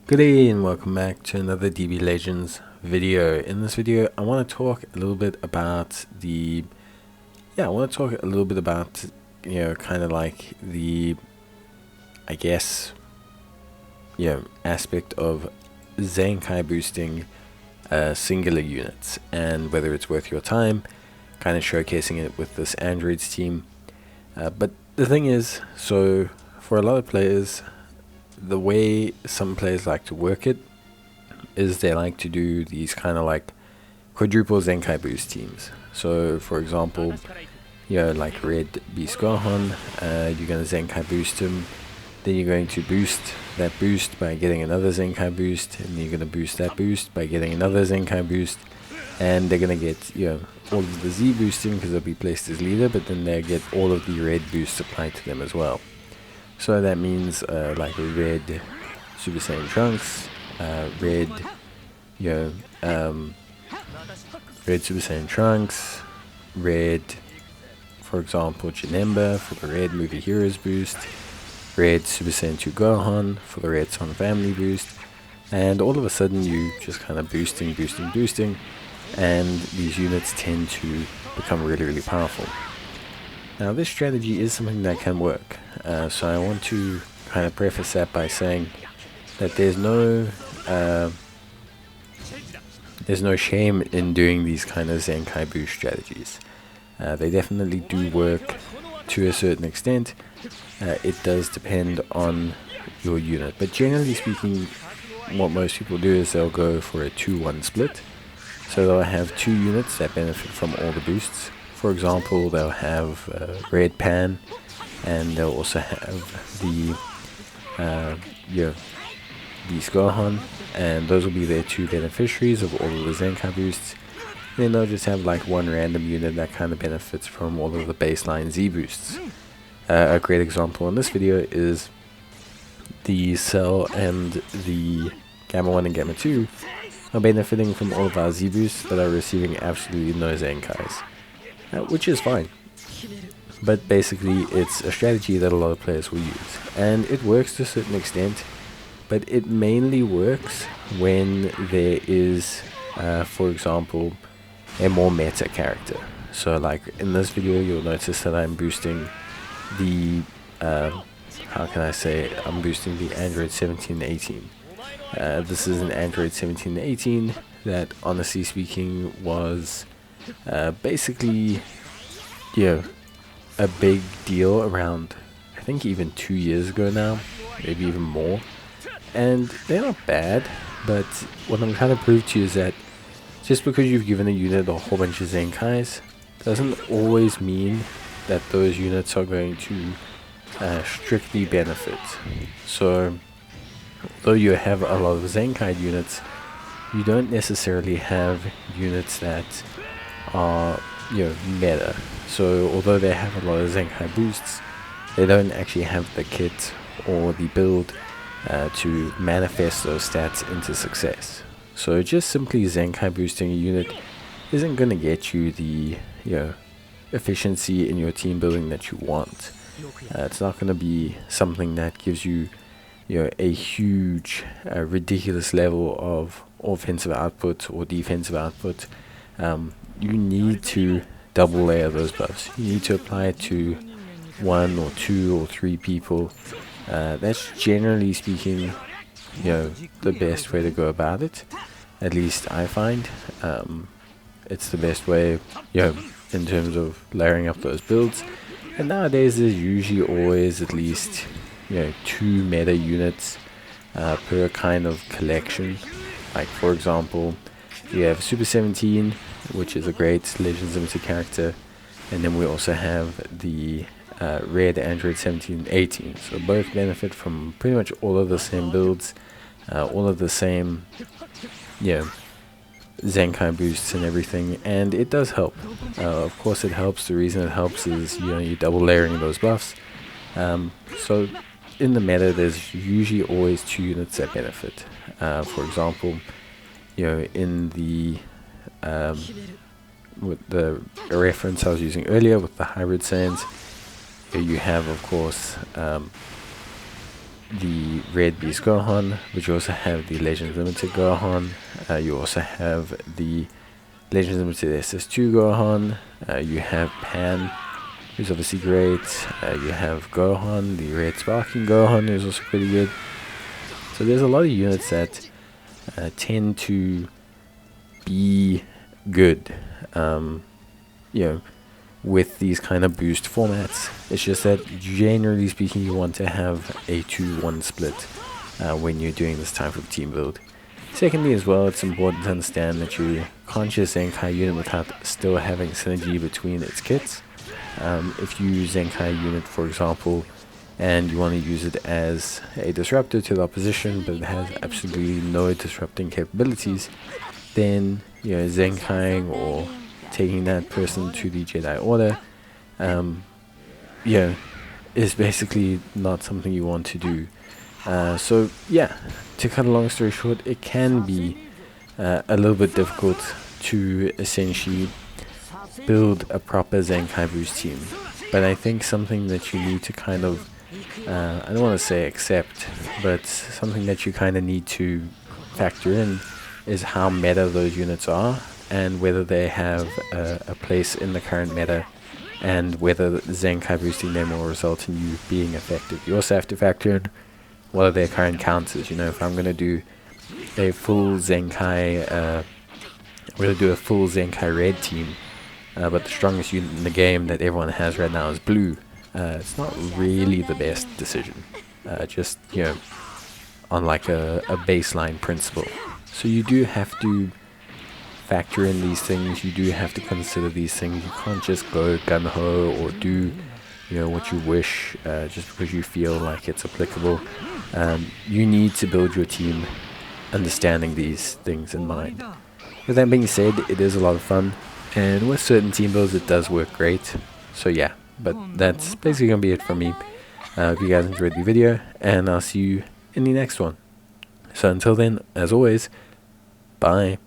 Good day and welcome back to another DB Legends video. In this video, I want to talk a little bit about kind of like the, I guess, aspect of Zenkai boosting singular units and whether it's worth your time, kind of showcasing it with this Androids team. But the thing is, so for a lot of players, the way some players like to work it is they like to do these kind of like quadruple Zenkai boost teams. So for example, like Red Beast Gohan, you're going to Zenkai boost him, then you're going to boost that boost by getting another Zenkai boost, and you're going to boost that boost by getting another Zenkai boost, and they're going to get all of the Z boosting because they'll be placed as leader, but then they get all of the red boosts applied to them as well. So that means like a red Super Saiyan Trunks, red Super Saiyan Trunks, red, for example, Janemba for the red Movie Heroes boost, red Super Saiyan 2 Gohan for the red Son Family boost, and all of a sudden you just kind of boosting, and these units tend to become really powerful. Now this strategy is something that can work, so I want to kind of preface that by saying that there's no shame in doing these kind of Zenkai boost strategies. They definitely do work to a certain extent. It does depend on your unit, but generally speaking, what most people do is they'll go for a 2-1 split. So they'll have two units that benefit from all the boosts. For example, they'll have Red Pan, and they'll also have the Beast Gohan, and those will be their two beneficiaries of all of the Zenkai boosts. Then they'll just have like one random unit that kind of benefits from all of the baseline Z boosts. A great example in this video is the Cell and the Gamma 1 and Gamma 2 are benefiting from all of our Z boosts but are receiving absolutely no Zenkais. Which is fine, but basically it's a strategy that a lot of players will use, and it works to a certain extent, but it mainly works when there is, for example, a more meta character. So like in this video you'll notice that I'm boosting the, I'm boosting the Android 17 and 18. This is an Android 17 and 18 that, honestly speaking, was basically a big deal around, I think, even 2 years ago now, maybe even more, and they're not bad. But what I'm trying to prove to you is that just because you've given a unit a whole bunch of Zenkais doesn't always mean that those units are going to strictly benefit. So though you have a lot of Zenkai units, you don't necessarily have units that are meta. So although they have a lot of Zenkai boosts, they don't actually have the kit or the build to manifest those stats into success. So just simply Zenkai boosting a unit isn't going to get you the efficiency in your team building that you want. It's not going to be something that gives you a huge ridiculous level of offensive output or defensive output. You need to double layer those buffs. You need to apply it to 1 or 2 or 3 people. That's generally speaking the best way to go about it. At least I find it's the best way in terms of layering up those builds. And nowadays there's usually always at least 2 meta units per kind of collection. Like for example, you have Super 17, which is a great Legends Limited character, and then we also have the red Android 17 and 18. So both benefit from pretty much all of the same builds, all of the same Zenkai boosts and everything, and it does help. Of course it helps. The reason it helps is you're double layering those buffs. So in the meta there's usually always 2 units that benefit. For example, in the with the reference I was using earlier with the hybrid Saiyans, you have of course the Red Beast Gohan, but you also have the Legends Limited Gohan. You also have the Legends Limited SS2 Gohan. You have Pan, who's obviously great. You have Gohan, the Red Sparking Gohan, who's also pretty good. So there's a lot of units that tend to be good, with these kind of boost formats. It's just that generally speaking, you want to have a 2-1 split when you're doing this type of team build. Secondly, as well, it's important to understand that you can't just Zenkai unit without still having synergy between its kits. If you use Zenkai unit, for example, and you want to use it as a disruptor to the opposition, but it has absolutely no disrupting capabilities, then Zenkaiing or taking that person to the Jedi Order, is basically not something you want to do. So yeah, to cut a long story short, it can be a little bit difficult to essentially build a proper Zenkai Boost team. But I think something that you need to kind of, I don't want to say accept, but something that you kind of need to factor in is how meta those units are, and whether they have a place in the current meta, and whether Zenkai boosting them will result in you being effective. You also have to factor in what are their current counters. If I'm going to do a full Zenkai, Red team, but the strongest unit in the game that everyone has right now is blue, it's not really the best decision, just on like a baseline principle. So you do have to factor in these things. You do have to consider these things. You can't just go gung-ho or do what you wish just because you feel like it's applicable. You need to build your team understanding these things in mind. With that being said, it is a lot of fun, and with certain team builds it does work great. So yeah, but that's basically gonna be it from me. Hope you guys enjoyed the video, and I'll see you in the next one. So until then, as always, bye.